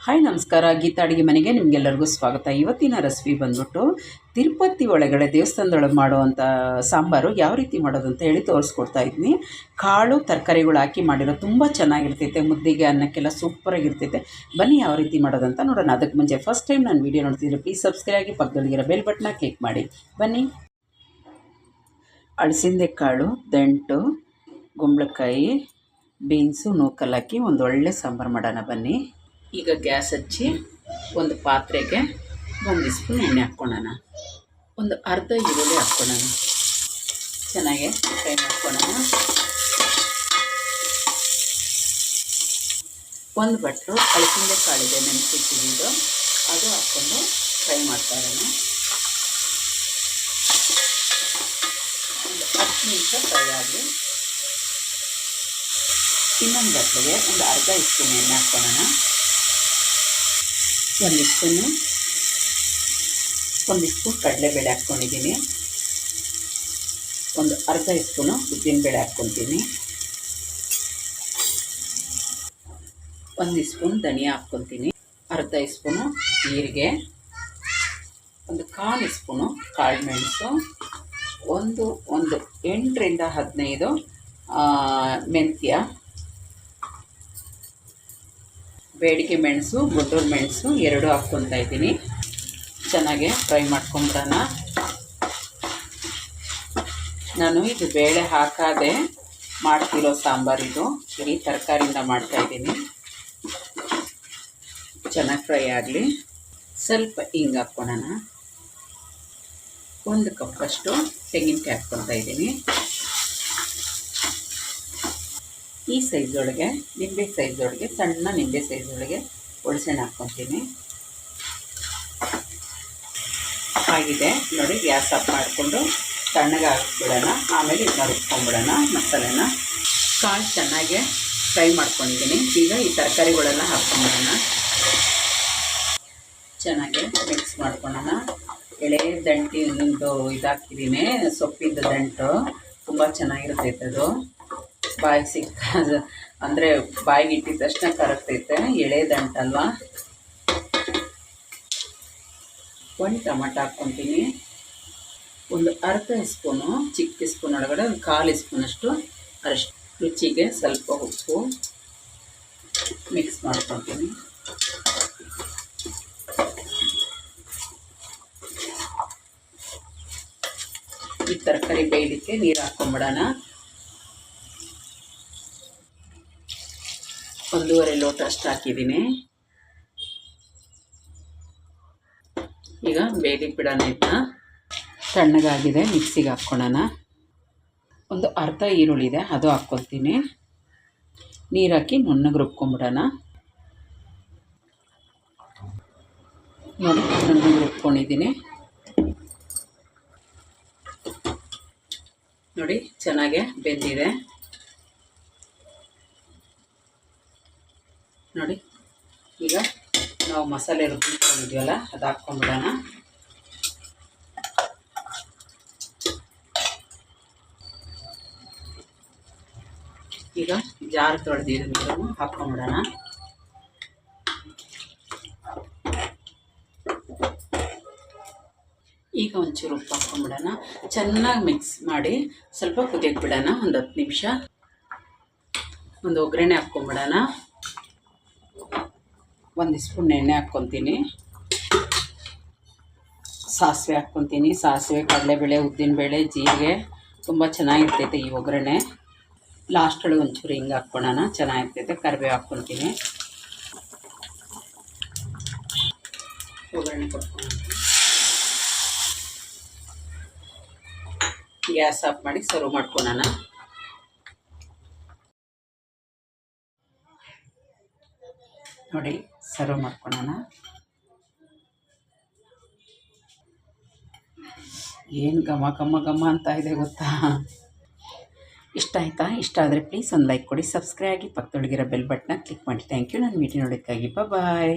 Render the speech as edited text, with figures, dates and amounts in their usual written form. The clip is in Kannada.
ಹಾಯ್ ನಮಸ್ಕಾರ, ಗೀತಾ ಅಡುಗೆ ಮನೆಗೆ ನಿಮಗೆಲ್ಲರಿಗೂ ಸ್ವಾಗತ. ಇವತ್ತಿನ ರೆಸಿಪಿ ಬಂದ್ಬಿಟ್ಟು ತಿರುಪತಿ ಒಳಗಡೆ ದೇವಸ್ಥಾನದೊಳಗೆ ಮಾಡುವಂಥ ಸಾಂಬಾರು ಯಾವ ರೀತಿ ಮಾಡೋದು ಅಂತ ಹೇಳಿ ತೋರಿಸ್ಕೊಡ್ತಾ ಇದ್ದೀನಿ. ಕಾಳು ತರಕಾರಿಗಳು ಹಾಕಿ ಮಾಡಿರೋ ತುಂಬ ಚೆನ್ನಾಗಿರ್ತೈತೆ, ಮುದ್ದೆಗೆ ಅನ್ನಕ್ಕೆಲ್ಲ ಸೂಪರಾಗಿರ್ತೈತೆ. ಬನ್ನಿ ಯಾವ ರೀತಿ ಮಾಡೋದಂತ ನೋಡೋಣ. ಅದಕ್ಕೆ ಮುಂಚೆ ಫಸ್ಟ್ ಟೈಮ್ ನಾನು ವೀಡಿಯೋ ನೋಡ್ತಿದ್ರೆ ಪ್ಲೀಸ್ ಸಬ್ಸ್ಕ್ರೈಬ್ ಆಗಿ ಪಕ್ಕದೊಳಗಿರೋ ಬೆಲ್ ಬಟನ್ನ ಕ್ಲಿಕ್ ಮಾಡಿ. ಬನ್ನಿ. ಅಳಸಿಂದೆ ಕಾಳು, ದಂಟು, ಗುಂಬಳಕಾಯಿ, ಬೀನ್ಸು, ನೂಕಲ್ ಹಾಕಿ ಒಂದು ಒಳ್ಳೆ ಸಾಂಬಾರು ಮಾಡೋಣ ಬನ್ನಿ. ಈಗ ಗ್ಯಾಸ್ ಹಚ್ಚಿ ಒಂದು ಪಾತ್ರೆಗೆ ಒಂದು ಸ್ಪೂನ್ ಎಣ್ಣೆ ಹಾಕ್ಕೊಳ್ಳೋಣ. ಒಂದು ಅರ್ಧ ಈರುಳ್ಳಿ ಹಾಕ್ಕೊಳ್ಳೋಣ. ಚೆನ್ನಾಗಿ ಫ್ರೈ ಮಾಡ್ಕೊಳ್ಳೋಣ. ಒಂದು ಬಟ್ಲು ಅಲಸಂದೆ ಕಾಳಿದೆ ನೆನೆಸಿಟ್ಟಿದ್ದು, ಅದು ಹಾಕ್ಕೊಂಡು ಫ್ರೈ ಮಾಡ್ತಾ ಇರೋಣ. ಒಂದು 10 ನಿಮಿಷ ಫ್ರೈ ಆಗಲಿ. ಇನ್ನೊಂದು ಬಟ್ಲಿಗೆ ಒಂದು ಅರ್ಧ ಸ್ಪೂನ್ ಎಣ್ಣೆ ಹಾಕ್ಕೊಳ್ಳೋಣ. ಒಂದು ಸ್ಪೂನ್ ಕಡಲೆಬೇಳೆ ಹಾಕ್ಕೊಂಡಿದ್ದೀನಿ. ಒಂದು ಅರ್ಧ ಸ್ಪೂನು ಉದ್ದಿನಬೇಳೆ ಹಾಕ್ಕೊತೀನಿ. ಒಂದು ಸ್ಪೂನ್ ಧನಿಯಾ ಹಾಕ್ಕೊತೀನಿ. ಅರ್ಧ ಸ್ಪೂನು ಜೀರಿಗೆ, ಒಂದು 1/4 ಸ್ಪೂನು ಕಾಳು ಮೆಣಸು, ಒಂದು 8 ರಿಂದ 15 ಮೆಂತ್ಯ, ಬೇಡಿಗೆ ಮೆಣಸು, ಗುಂಟೂರು ಮೆಣಸು 2 ಹಾಕ್ಕೊತಾ ಇದ್ದೀನಿ. ಚೆನ್ನಾಗಿ ಫ್ರೈ ಮಾಡ್ಕೊಂಬಿಡೋಣ. ನಾನು ಇದು ಬೇಳೆ ಹಾಕಾದೆ ಮಾಡ್ತಿರೋ ಸಾಂಬಾರಿದು, ಈ ತರಕಾರಿಯಿಂದ ಮಾಡ್ತಾಯಿದ್ದೀನಿ. ಚೆನ್ನಾಗಿ ಫ್ರೈ ಆಗಲಿ. ಸ್ವಲ್ಪ ಹಿಂಗೆ ಹಾಕ್ಕೊಳ್ಳೋಣ. 1 ಕಪ್ಪಷ್ಟು ತೆಂಗಿನಕಾಯಿ ಹಾಕ್ಕೊತಾ ಇದ್ದೀನಿ. ಈ ಸೈಜೊಳಗೆ, ನಿಂಬೆ ಸೈಜೊಳಗೆ, ಸಣ್ಣ ನಿಂಬೆ ಸೈಜೊಳಗೆ ಒಣಸೆಣ್ಣೆ ಹಾಕ್ಕೊತೀನಿ. ಆಗಿದೆ ನೋಡಿ. ಗ್ಯಾಸ್ ಆಫ್ ಮಾಡಿಕೊಂಡು ತಣ್ಣಗೆ ಹಾಕ್ಬಿಡೋಣ. ಆಮೇಲೆ ಇದನ್ನ ರುಬ್ಕೊಂಡ್ಬಿಡೋಣ ಮಸಾಲೆನ. ಕಾಳು ಚೆನ್ನಾಗಿ ಫ್ರೈ ಮಾಡ್ಕೊಂಡಿದ್ದೀನಿ. ಈಗ ಈ ತರಕಾರಿಗಳೆಲ್ಲ ಹಾಕ್ಕೊಂಬಿಡೋಣ. ಚೆನ್ನಾಗಿ ಮಿಕ್ಸ್ ಮಾಡ್ಕೊಳ್ಳೋಣ. ಎಳೆ ದಂಟಿಂದು ಇದಾಕಿದ್ದೀನಿ, ಸೊಪ್ಪಿಂದು ದಂಟು ತುಂಬ ಚೆನ್ನಾಗಿರ್ತೈತೆ. ಅದು ಬಾಯಿಗೆ ಸಿಕ್ಕ ಅಂದರೆ ಬಾಯಿಗೆ ಇಟ್ಟಿದ ತಕ್ಷಣ ಕರಗ್ತೈತೆ. ಎಳೆ ದಂಟಲ್ವ. 1 ಟೊಮೆಟೊ ಹಾಕ್ಕೊತೀನಿ. ಒಂದು ಅರ್ಧ ಸ್ಪೂನು, ಚಿಕ್ಕ ಸ್ಪೂನ್ ಒಳಗಡೆ ಒಂದು 1/4 ಸ್ಪೂನಷ್ಟು ಅರಿಶಿನ, ರುಚಿಗೆ ಸ್ವಲ್ಪ ಉಪ್ಪು ಮಿಕ್ಸ್ ಮಾಡ್ಕೊತೀನಿ. ಈ ತರಕಾರಿ ಬೇಯಲಿಕ್ಕೆ ನೀರು ಹಾಕ್ಕೊಂಬಿಡೋಣ. 1.5 ಲೋಟ ಅಷ್ಟು ಹಾಕಿದ್ದೀನಿ. ಈಗ ಬೇಯಲಿಕ್ಕೆ ಬಿಡೋಣ. ಇದನ್ನ ತಣ್ಣಗಾಗಿದೆ, ಮಿಕ್ಸಿಗೆ ಹಾಕ್ಕೊಳ್ಳೋಣ. ಒಂದು ಅರ್ಧ ಈರುಳ್ಳಿ ಇದೆ, ಅದು ಹಾಕ್ಕೊತೀನಿ. ನೀರು ಹಾಕಿ ನುಣ್ಣಗೆ ರುಬ್ಕೊಂಬಿಡೋಣ. ನೋಡಿ, ನುಣ್ಣಗೆ ರುಬ್ಕೊಂಡಿದ್ದೀನಿ. ನೋಡಿ, ಚೆನ್ನಾಗೆ ಬೆಂದಿದೆ. ನೋಡಿ, ಈಗ ನಾವು ಮಸಾಲೆ ರುಬ್ಬಿಟ್ಕೊಂಡಿದ್ದೀವಲ್ಲ ಅದು ಹಾಕ್ಕೊಂಡ್ಬಿಡೋಣ. ಈಗ ಜಾರ್ ತೊಳೆದಿರೋ ನೀರನ್ನು ಹಾಕ್ಕೊಂಡ್ಬಿಡೋಣ. ಈಗ ಒಂಚೂರು ಉಪ್ಪು ಹಾಕ್ಕೊಂಡ್ಬಿಡೋಣ. ಚೆನ್ನಾಗಿ ಮಿಕ್ಸ್ ಮಾಡಿ ಸ್ವಲ್ಪ ಕುದಿಯಕ್ಕೆ ಬಿಡೋಣ. ಒಂದು 10 ನಿಮಿಷ. ಒಂದು ಒಗ್ಗರಣೆ ಹಾಕ್ಕೊಂಡ್ಬಿಡೋಣ. 1 ಸ್ಪೂನ್ ಎಣ್ಣೆ ಹಾಕ್ಕೊತೀನಿ. ಸಾಸಿವೆ ಹಾಕ್ಕೊತೀನಿ. ಸಾಸಿವೆ, ಕಡಲೆಬೇಳೆ, ಉದ್ದಿನಬೇಳೆ, ಜೀರಿಗೆ ತುಂಬ ಚೆನ್ನಾಗಿರ್ತೈತೆ ಈ ಒಗ್ಗರಣೆ. ಲಾಸ್ಟೊಳಗೆ ಒಂಚೂರು ಹಿಂಗೆ ಹಾಕ್ಕೊಳ್ಳೋಣ, ಚೆನ್ನಾಗಿರ್ತೈತೆ. ಕರಿಬೇವು ಹಾಕ್ಕೊತೀನಿ. ಒಗ್ಗರಣೆ ಕೊಟ್ಕೊಂಡು ಗ್ಯಾಸ್ ಆಫ್ ಮಾಡಿ ಸರ್ವ್ ಮಾಡ್ಕೊಳ್ಳೋಣ. ನೋಡಿ, ಸರ್ವ್ ಮಾಡ್ಕೊಳ್ಳೋಣ. ಏನು ಘಮ ಘಮ ಘಮ ಅಂತ ಇದೆ ಗೊತ್ತಾ. ಇಷ್ಟ ಆಯಿತಾ? ಇಷ್ಟ ಆದರೆ ಪ್ಲೀಸ್ ಒಂದು ಲೈಕ್ ಕೊಡಿ, ಸಬ್ಸ್ಕ್ರೈಬ್ ಆಗಿ ಪಕ್ಕದೊಳಗಿರೋ ಬೆಲ್ ಬಟನ್ನ ಕ್ಲಿಕ್ ಮಾಡಿ. Thank you. ನಾನು ವಿಡಿಯೋ ನೋಡೋದಕ್ಕಾಗಿ. ಬಾಯ್.